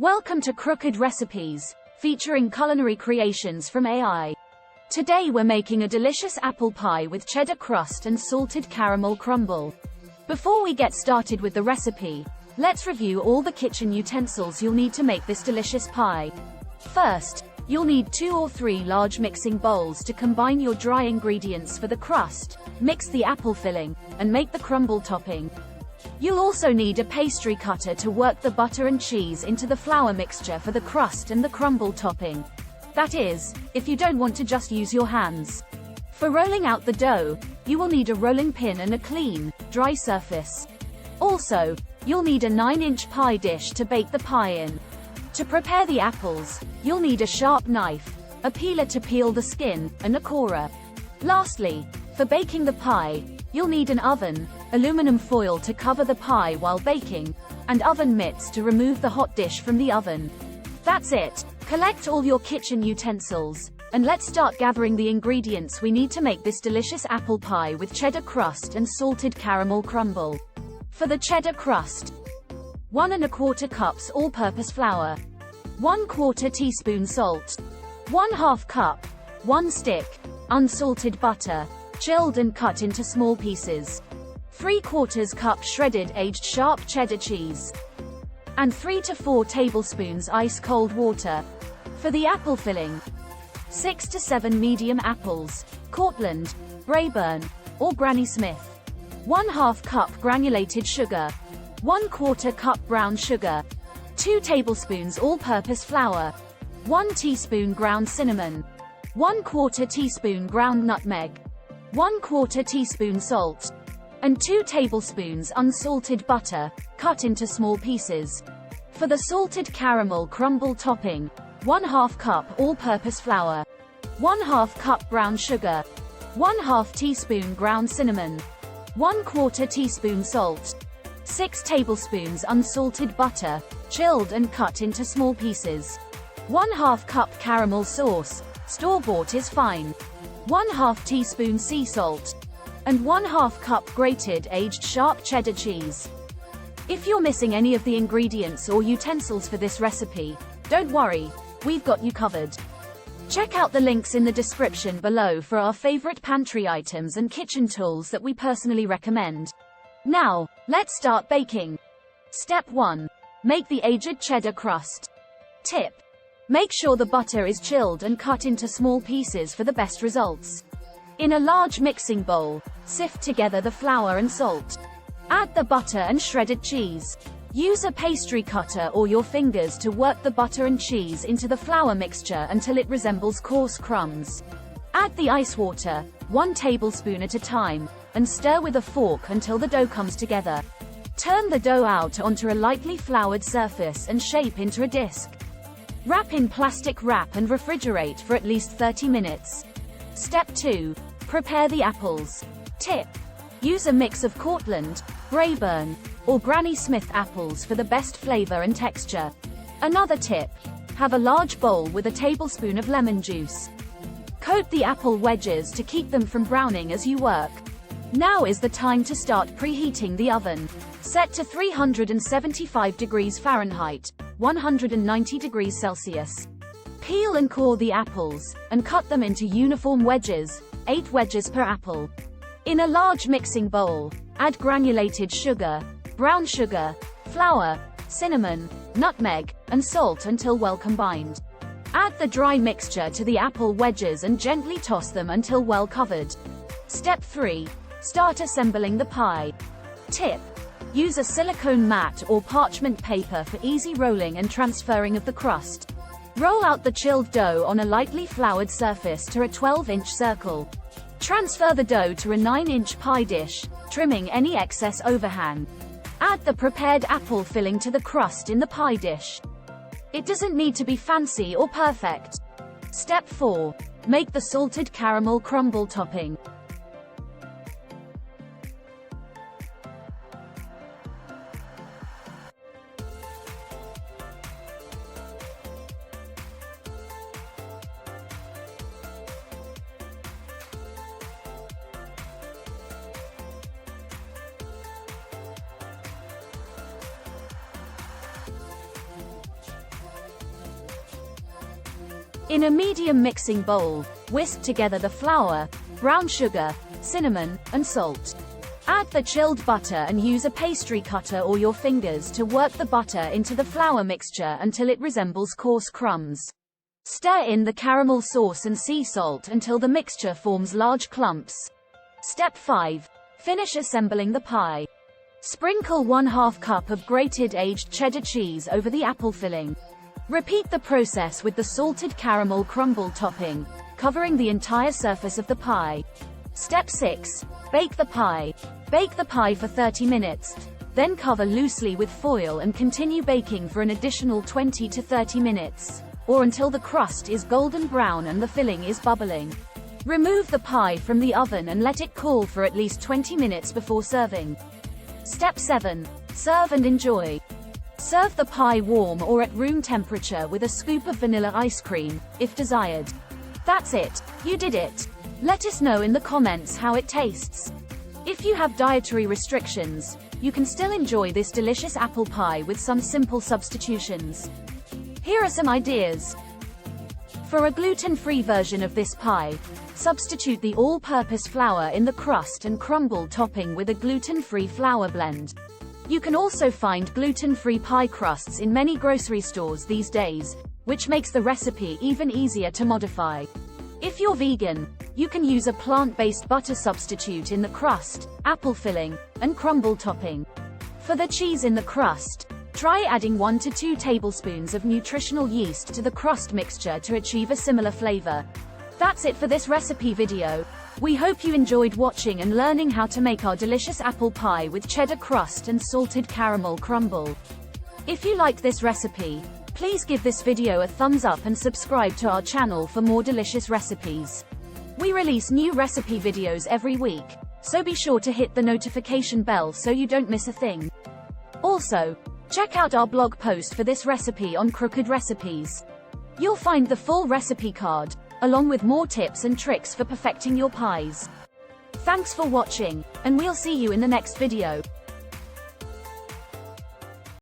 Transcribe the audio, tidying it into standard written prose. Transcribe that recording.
Welcome to Crooked Recipes, featuring culinary creations from AI. Today we're making a delicious apple pie with cheddar crust and salted caramel crumble. Before we get started with the recipe, let's review all the kitchen utensils you'll need to make this delicious pie. First, you'll need 2 or 3 large mixing bowls to combine your dry ingredients for the crust, mix the apple filling, and make the crumble topping. You'll also need a pastry cutter to work the butter and cheese into the flour mixture for the crust and the crumble topping. That is, if you don't want to just use your hands. For rolling out the dough, you will need a rolling pin and a clean, dry surface. Also, you'll need a 9-inch pie dish to bake the pie in. To prepare the apples, you'll need a sharp knife, a peeler to peel the skin, and a corer. Lastly, for baking the pie, you'll need an oven, aluminum foil to cover the pie while baking, and oven mitts to remove the hot dish from the oven. That's it. Collect all your kitchen utensils, and let's start gathering the ingredients we need to make this delicious apple pie with cheddar crust and salted caramel crumble. For the cheddar crust, 1 1/4 cups all-purpose flour, 1/4 teaspoon salt, 1/2 cup, 1 stick, unsalted butter, chilled and cut into small pieces, 3/4 cup shredded aged sharp cheddar cheese, and 3 to 4 tablespoons ice-cold water. For the apple filling, 6 to 7 medium apples, Cortland, Braeburn, or Granny Smith, 1/2 cup granulated sugar, 1/4 cup brown sugar, 2 tablespoons all-purpose flour, 1 teaspoon ground cinnamon, 1/4 teaspoon ground nutmeg, 1/4 teaspoon salt, and 2 tablespoons unsalted butter, cut into small pieces. For the salted caramel crumble topping, 1/2 cup all-purpose flour, 1/2 cup brown sugar, 1/2 teaspoon ground cinnamon, 1/4 teaspoon salt, 6 tablespoons unsalted butter, chilled and cut into small pieces, 1/2 cup caramel sauce, store-bought is fine, 1/2 teaspoon sea salt, and 1/2 cup grated aged sharp cheddar cheese. If you're missing any of the ingredients or utensils for this recipe, don't worry, we've got you covered. Check out the links in the description below for our favorite pantry items and kitchen tools that we personally recommend. Now, let's start baking. Step 1. Make the aged cheddar crust. Tip: make sure the butter is chilled and cut into small pieces for the best results. In a large mixing bowl, sift together the flour and salt. Add the butter and shredded cheese. Use a pastry cutter or your fingers to work the butter and cheese into the flour mixture until it resembles coarse crumbs. Add the ice water, 1 tablespoon at a time, and stir with a fork until the dough comes together. Turn the dough out onto a lightly floured surface and shape into a disc. Wrap in plastic wrap and refrigerate for at least 30 minutes. Step 2. Prepare the apples. Tip: use a mix of Cortland, Braeburn, or Granny Smith apples for the best flavor and texture. Another tip: have a large bowl with a tablespoon of lemon juice. Coat the apple wedges to keep them from browning as you work. Now is the time to start preheating the oven. Set to 375 degrees Fahrenheit, 190 degrees Celsius. Peel and core the apples, and cut them into uniform wedges, 8 wedges per apple. In a large mixing bowl, add granulated sugar, brown sugar, flour, cinnamon, nutmeg, and salt until well combined. Add the dry mixture to the apple wedges and gently toss them until well covered. Step 3. Start assembling the pie. Tip: use a silicone mat or parchment paper for easy rolling and transferring of the crust. Roll out the chilled dough on a lightly floured surface to a 12-inch circle. Transfer the dough to a 9-inch pie dish, trimming any excess overhang. Add the prepared apple filling to the crust in the pie dish. It doesn't need to be fancy or perfect. Step 4. Make the salted caramel crumble topping. In a medium mixing bowl, whisk together the flour, brown sugar, cinnamon, and salt. Add the chilled butter and use a pastry cutter or your fingers to work the butter into the flour mixture until it resembles coarse crumbs. Stir in the caramel sauce and sea salt until the mixture forms large clumps. Step 5. Finish assembling the pie. Sprinkle 1/2 cup of grated aged cheddar cheese over the apple filling. Repeat the process with the salted caramel crumble topping, covering the entire surface of the pie. Step 6. Bake the pie. Bake the pie for 30 minutes, then cover loosely with foil and continue baking for an additional 20 to 30 minutes, or until the crust is golden brown and the filling is bubbling. Remove the pie from the oven and let it cool for at least 20 minutes before serving. Step 7. Serve and enjoy. Serve the pie warm or at room temperature with a scoop of vanilla ice cream, if desired. That's it, you did it. Let us know in the comments how it tastes. If you have dietary restrictions, you can still enjoy this delicious apple pie with some simple substitutions. Here are some ideas. For a gluten-free version of this pie, substitute the all-purpose flour in the crust and crumble topping with a gluten-free flour blend. You can also find gluten-free pie crusts in many grocery stores these days, which makes the recipe even easier to modify. If you're vegan, you can use a plant-based butter substitute in the crust, apple filling, and crumble topping. For the cheese in the crust, try adding 1 to 2 tablespoons of nutritional yeast to the crust mixture to achieve a similar flavor. That's it for this recipe video. We hope you enjoyed watching and learning how to make our delicious apple pie with cheddar crust and salted caramel crumble. If you liked this recipe, please give this video a thumbs up and subscribe to our channel for more delicious recipes. We release new recipe videos every week, so be sure to hit the notification bell so you don't miss a thing. Also, check out our blog post for this recipe on Crooked Recipes. You'll find the full recipe card, along with more tips and tricks for perfecting your pies. Thanks for watching, and we'll see you in the next video.